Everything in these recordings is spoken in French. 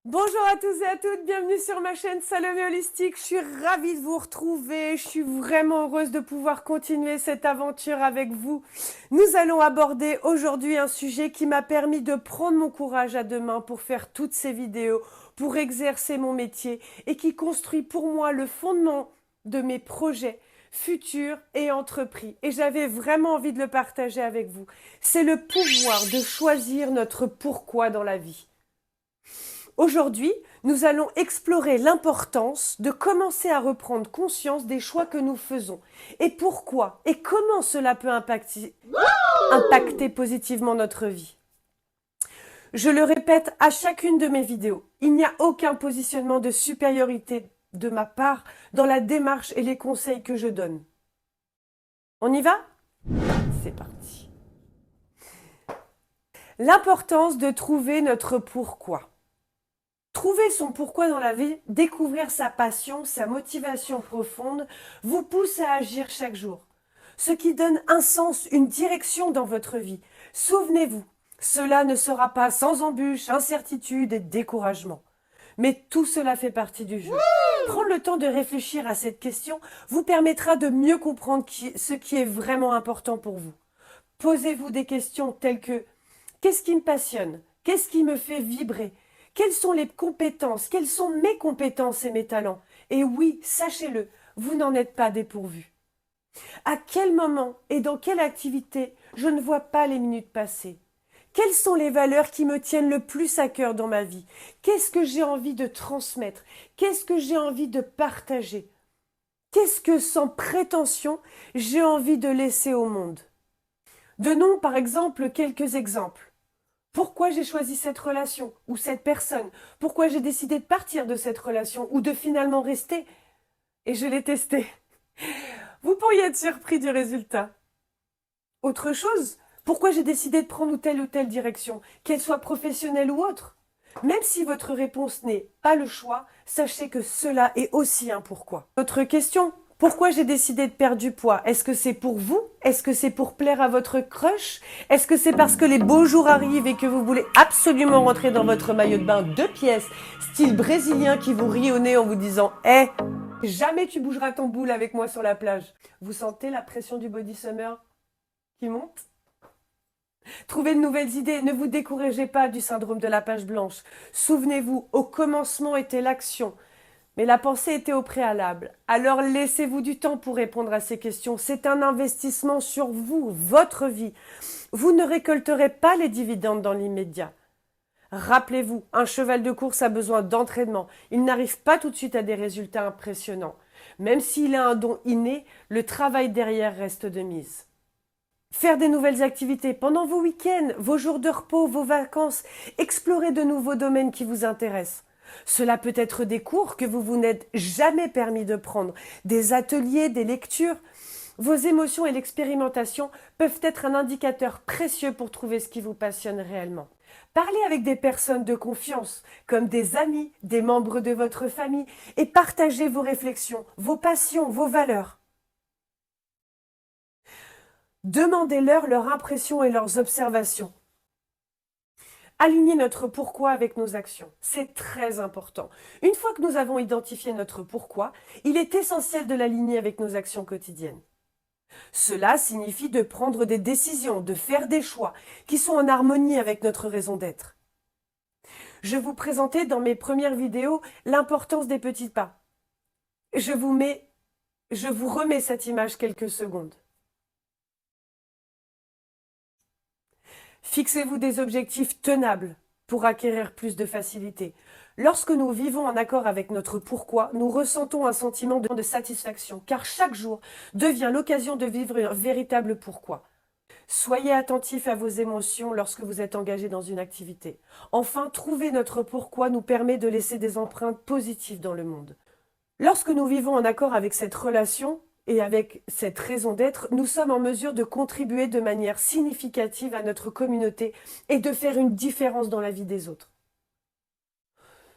Bonjour à tous et à toutes, bienvenue sur ma chaîne Salomé Holistique. Je suis ravie de vous retrouver, je suis vraiment heureuse de pouvoir continuer cette aventure avec vous. Nous allons aborder aujourd'hui un sujet qui m'a permis de prendre mon courage à deux mains pour faire toutes ces vidéos, pour exercer mon métier et qui construit pour moi le fondement de mes projets futurs et entrepris. Et j'avais vraiment envie de le partager avec vous. C'est le pouvoir de choisir notre pourquoi dans la vie. Aujourd'hui, nous allons explorer l'importance de commencer à reprendre conscience des choix que nous faisons et pourquoi et comment cela peut impacter positivement notre vie. Je le répète à chacune de mes vidéos, il n'y a aucun positionnement de supériorité de ma part dans la démarche et les conseils que je donne. On y va? C'est parti. L'importance de trouver notre pourquoi. Trouver son pourquoi dans la vie, découvrir sa passion, sa motivation profonde, vous pousse à agir chaque jour. Ce qui donne un sens, une direction dans votre vie. Souvenez-vous, cela ne sera pas sans embûches, incertitudes et découragement. Mais tout cela fait partie du jeu. Prendre le temps de réfléchir à cette question vous permettra de mieux comprendre ce qui est vraiment important pour vous. Posez-vous des questions telles que: qu'est-ce qui me passionne? Qu'est-ce qui me fait vibrer? Quelles sont les compétences? Quelles sont mes compétences et mes talents? Et oui, sachez-le, vous n'en êtes pas dépourvu. À quel moment et dans quelle activité je ne vois pas les minutes passer? Quelles sont les valeurs qui me tiennent le plus à cœur dans ma vie? Qu'est-ce que j'ai envie de transmettre? Qu'est-ce que j'ai envie de partager? Qu'est-ce que, sans prétention, j'ai envie de laisser au monde? Donnons par exemple quelques exemples. Pourquoi j'ai choisi cette relation ou cette personne? Pourquoi j'ai décidé de partir de cette relation ou de finalement rester? Et je l'ai testé. Vous pourriez être surpris du résultat. Autre chose, pourquoi j'ai décidé de prendre ou telle direction, qu'elle soit professionnelle ou autre? Même si votre réponse n'est pas le choix, sachez que cela est aussi un pourquoi. Autre question, pourquoi j'ai décidé de perdre du poids? Est-ce que c'est pour vous? Est-ce que c'est pour plaire à votre crush? Est-ce que c'est parce que les beaux jours arrivent et que vous voulez absolument rentrer dans votre maillot de bain 2 pièces, style brésilien, qui vous rit au nez en vous disant: Eh, jamais tu bougeras ton boule avec moi sur la plage? Vous sentez la pression du body summer qui monte? Trouvez de nouvelles idées, ne vous découragez pas du syndrome de la page blanche. Souvenez-vous, au commencement était l'action, mais la pensée était au préalable. Alors laissez-vous du temps pour répondre à ces questions. C'est un investissement sur vous, votre vie. Vous ne récolterez pas les dividendes dans l'immédiat. Rappelez-vous, un cheval de course a besoin d'entraînement. Il n'arrive pas tout de suite à des résultats impressionnants. Même s'il a un don inné, le travail derrière reste de mise. Faire des nouvelles activités pendant vos week-ends, vos jours de repos, vos vacances, explorer de nouveaux domaines qui vous intéressent. Cela peut être des cours que vous n'êtes jamais permis de prendre, des ateliers, des lectures. Vos émotions et l'expérimentation peuvent être un indicateur précieux pour trouver ce qui vous passionne réellement. Parlez avec des personnes de confiance, comme des amis, des membres de votre famille, et partagez vos réflexions, vos passions, vos valeurs. Demandez-leur leurs impressions et leurs observations. Aligner notre pourquoi avec nos actions, c'est très important. Une fois que nous avons identifié notre pourquoi, il est essentiel de l'aligner avec nos actions quotidiennes. Cela signifie de prendre des décisions, de faire des choix qui sont en harmonie avec notre raison d'être. Je vous présentais dans mes premières vidéos l'importance des petits pas. Je vous remets cette image quelques secondes. Fixez-vous des objectifs tenables pour acquérir plus de facilité. Lorsque nous vivons en accord avec notre pourquoi, nous ressentons un sentiment de satisfaction, car chaque jour devient l'occasion de vivre un véritable pourquoi. Soyez attentifs à vos émotions lorsque vous êtes engagé dans une activité. Enfin, trouver notre pourquoi nous permet de laisser des empreintes positives dans le monde. Lorsque nous vivons en accord avec cette relation et avec cette raison d'être, nous sommes en mesure de contribuer de manière significative à notre communauté et de faire une différence dans la vie des autres.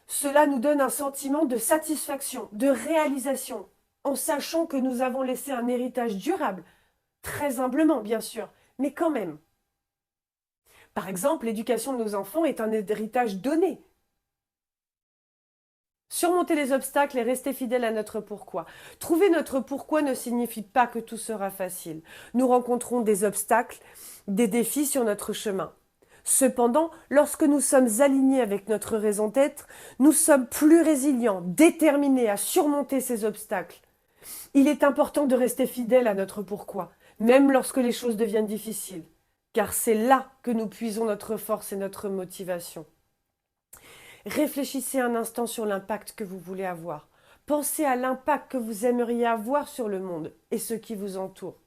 Cela nous donne un sentiment de satisfaction, de réalisation, en sachant que nous avons laissé un héritage durable, très humblement bien sûr, mais quand même. Par exemple, l'éducation de nos enfants est un héritage donné. Surmonter les obstacles et rester fidèle à notre pourquoi. Trouver notre pourquoi ne signifie pas que tout sera facile. Nous rencontrons des obstacles, des défis sur notre chemin. Cependant, lorsque nous sommes alignés avec notre raison d'être, nous sommes plus résilients, déterminés à surmonter ces obstacles. Il est important de rester fidèle à notre pourquoi, même lorsque les choses deviennent difficiles, car c'est là que nous puisons notre force et notre motivation. Réfléchissez un instant sur l'impact que vous voulez avoir. Pensez à l'impact que vous aimeriez avoir sur le monde et ceux qui vous entourent.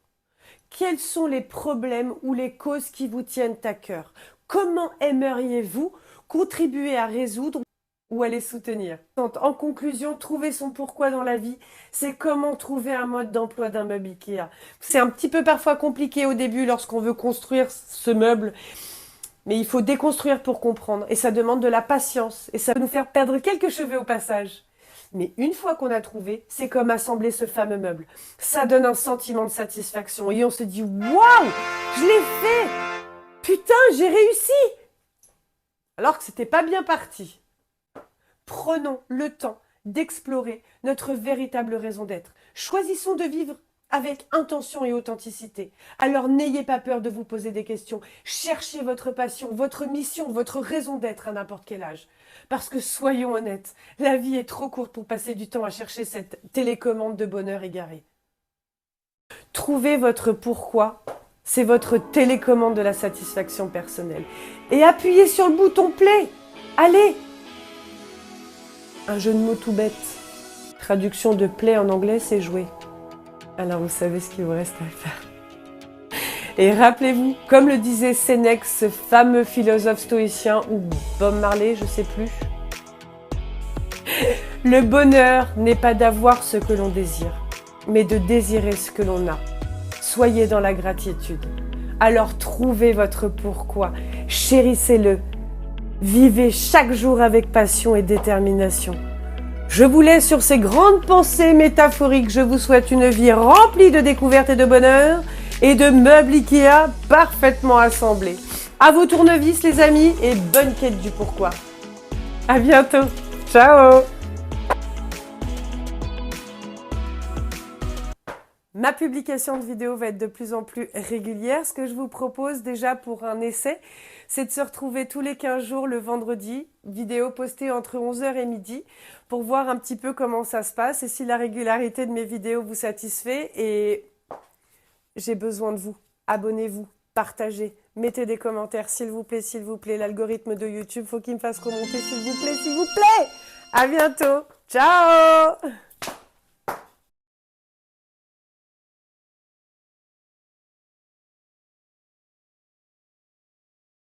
Quels sont les problèmes ou les causes qui vous tiennent à cœur? Comment aimeriez-vous contribuer à résoudre ou à les soutenir? En conclusion, trouver son pourquoi dans la vie, c'est comment trouver un mode d'emploi d'un meuble Ikea. C'est un petit peu parfois compliqué au début lorsqu'on veut construire ce meuble, mais il faut déconstruire pour comprendre. Et ça demande de la patience. Et ça peut nous faire perdre quelques cheveux au passage. Mais une fois qu'on a trouvé, c'est comme assembler ce fameux meuble. Ça donne un sentiment de satisfaction. Et on se dit, waouh, je l'ai fait! Putain, j'ai réussi! Alors que c'était pas bien parti. Prenons le temps d'explorer notre véritable raison d'être. Choisissons de vivre avec intention et authenticité. Alors n'ayez pas peur de vous poser des questions. Cherchez votre passion, votre mission, votre raison d'être à n'importe quel âge. Parce que soyons honnêtes, la vie est trop courte pour passer du temps à chercher cette télécommande de bonheur égaré. Trouvez votre pourquoi, c'est votre télécommande de la satisfaction personnelle. Et appuyez sur le bouton play. Allez! Un jeu de mots tout bête. Traduction de play en anglais, c'est jouer. Alors vous savez ce qu'il vous reste à faire. Et rappelez-vous, comme le disait Sénèque, ce fameux philosophe stoïcien, ou Bob Marley, je sais plus. Le bonheur n'est pas d'avoir ce que l'on désire, mais de désirer ce que l'on a. Soyez dans la gratitude. Alors trouvez votre pourquoi, chérissez-le. Vivez chaque jour avec passion et détermination. Je vous laisse sur ces grandes pensées métaphoriques. Je vous souhaite une vie remplie de découvertes et de bonheur et de meubles Ikea parfaitement assemblés. À vos tournevis les amis et bonne quête du pourquoi. À bientôt. Ciao. Ma publication de vidéos va être de plus en plus régulière. Ce que je vous propose déjà pour un essai, c'est de se retrouver tous les 15 jours le vendredi, vidéo postée entre 11h et midi, pour voir un petit peu comment ça se passe et si la régularité de mes vidéos vous satisfait. Et j'ai besoin de vous. Abonnez-vous, partagez, mettez des commentaires s'il vous plaît, s'il vous plaît. L'algorithme de YouTube, faut qu'il me fasse commenter s'il vous plaît, s'il vous plaît. À bientôt. Ciao.